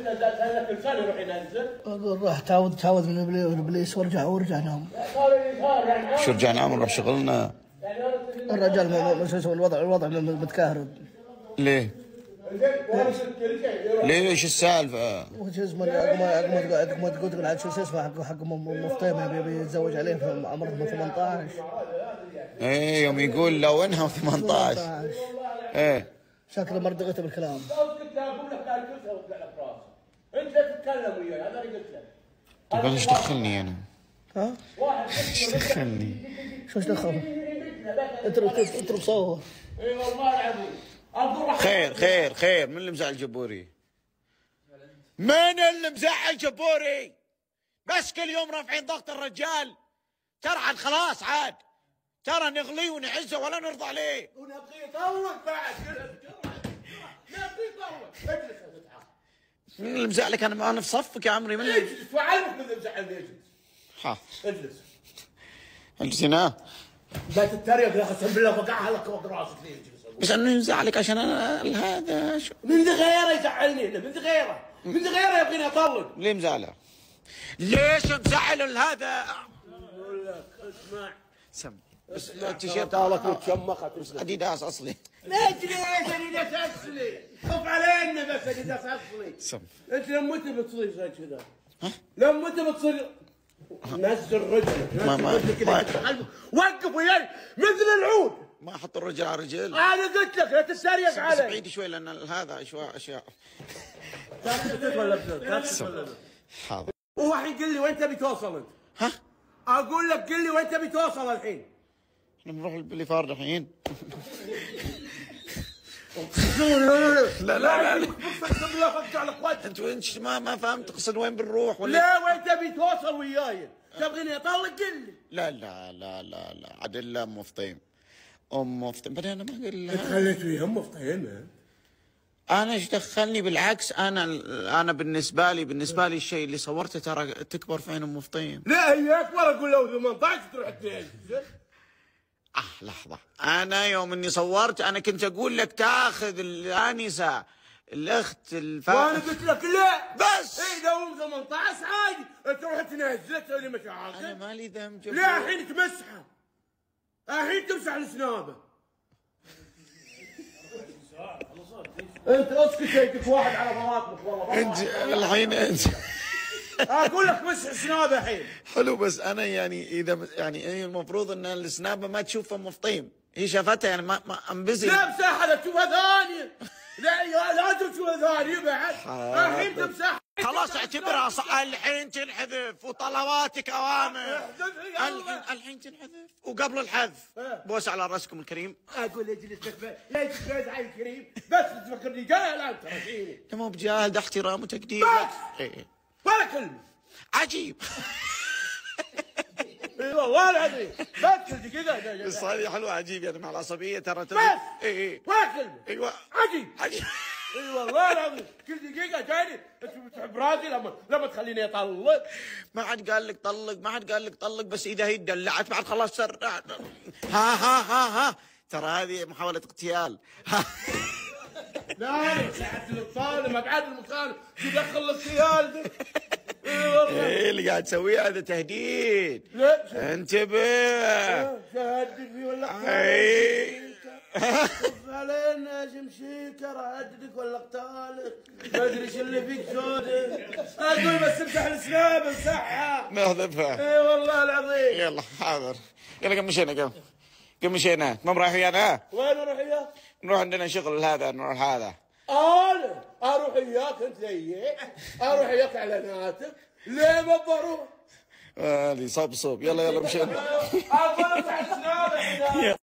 لك انسان يروح ينزل. اقول روح تعود من ابليس وارجع نام. شو رجع نام ونروح شغلنا؟ الرجال الوضع متكهرب. ليه؟ ليش السالفه؟ وش اسمه عقب تقول عاد شو اسمه حق مفطيمه بيتزوج عليه في عمره 18. ايه يوم يقول لو انها 18. ايه شكله مرضغته بالكلام. قلت له اقول لك لا تجلسها وتطلع لك راسك. انت تتكلم وياي هذا اللي قلت لك. طيب ايش دخلني انا؟ ها؟ ايش دخلني؟ شو ايش دخل؟ انت مصور. اي والله العظيم. خير من اللي مزعل جبوري؟ من اللي مزعل جبوري؟ بس كل يوم رافعين ضغط الرجال. ترى عاد خلاص عاد. ترى نغليه ونعزه ولا نرضى عليه. ونبغي يطول بعد. نبغي يطول. اجلس يا متعب. من اللي مزعلك؟ انا في صفك يا عمري. من اللي اجلس وعلمك من اللي مزعلني. اجلس. ها اجلس. اجلس هنا. لا تتريق يا قسم بالله بقعها لك فوق راسك. ليه اجلس؟ بس انه يزعلك عشان انا هذا شو؟ من غيره يزعلني. من غيره يبغيني اطول. ليه مزعله؟ ليش مزعل هذا؟ اقول لك اسمع. سم بس التيشيرت مالك وتشمخت. بس اديداس اصلي. ليش اديداس اصلي؟ خف علينا بس اديداس اصلي. سم انت لما متى بتصير زي كذا؟ ها؟ لما متى بتصير؟ نزل رجلك كذا. وقف وياي مثل العود. ما احط الرجل على رجل. انا قلت لك لا تتريق علي. بس بعيد شوي لان هذا اشياء. حاضر. هو الحين قل لي وين تبي توصل انت؟ ها؟ اقول لك قل لي وين تبي توصل الحين؟ احنا بنروح البليفارد الحين. لا انت ما فهمت تقصد وين بنروح ولا؟ لا وين تبي توصل وياي؟ تبغيني اطلق قل لي. لا عاد الا ام فطيم. بعدين انا ما اقول انت خليت ويا ام فطيم. انا ايش دخلني؟ بالعكس انا بالنسبه لي الشيء اللي صورته ترى تكبر في عين ام فطيم. لا هي اكبر. اقول له 18 تروح تنزل. لحظه، انا يوم اني صورت انا كنت اقول لك تاخذ الانسه الاخت وانا قلت لك لا بس اذا هم 18 عادي تروح تنزل تسوي لي مشاكل. انا مالي ذنب. لا الحين تمسحه. الحين تمسح السنابه. انت اسكت يدك واحد على مراقبك والله. انت الحين انت اقول لك مسح السنابه الحين. حلو بس انا اذا هي المفروض ان السنابه ما تشوف ام فطيم. هي شافتها ما انبزي. لا امسحها تشوفها ثانيه. لا لازم تشوفها ثانيه بعد. الحين تمسحها. خلاص اعتبرها الحين تنحذف وطلباتك اوامر. الحين تنحذف وقبل الحذف بوس على راسكم الكريم. اقول اجلس ليش تفوز على الكريم بس تفكرني جاهل انت. لا مو بجاهل، ده احترام وتقدير. ايه ولا كلمه. عجيب. اي والله العظيم بس دقيقه. بس هذه حلوه عجيب يعني مع العصبيه ترى بس ولا كلمه. ايوه عجيب. اي والله العظيم كل دقيقه جايني تحب راسي لما تخليني اطلق. ما حد قال لك طلق بس اذا هي دلعت بعد خلاص سر. ها ترى هذه محاوله اغتيال. لا ساعة الطالب ابعاد المكان تدخل الاغتيال ده. ايه اللي قاعد تسويه هذا تهديد. لا انتبه. تهددني ولا خف علينا شمشيكر. اهددك ولا اقتالك ما ادري ايش اللي فيك سودة. اقول بس امسح السناب امسحها نحذفها. اي والله العظيم. يلا حاضر. يلا قم مشينا ما برايح ويانا. وين اروح وياك؟ نروح عندنا شغل نروح هذا. انا اروح وياك انت زيي؟ اروح وياك اعلاناتك؟ ليه ما بروح؟ هذه صوب يلا مشينا. اقول امسح السناب.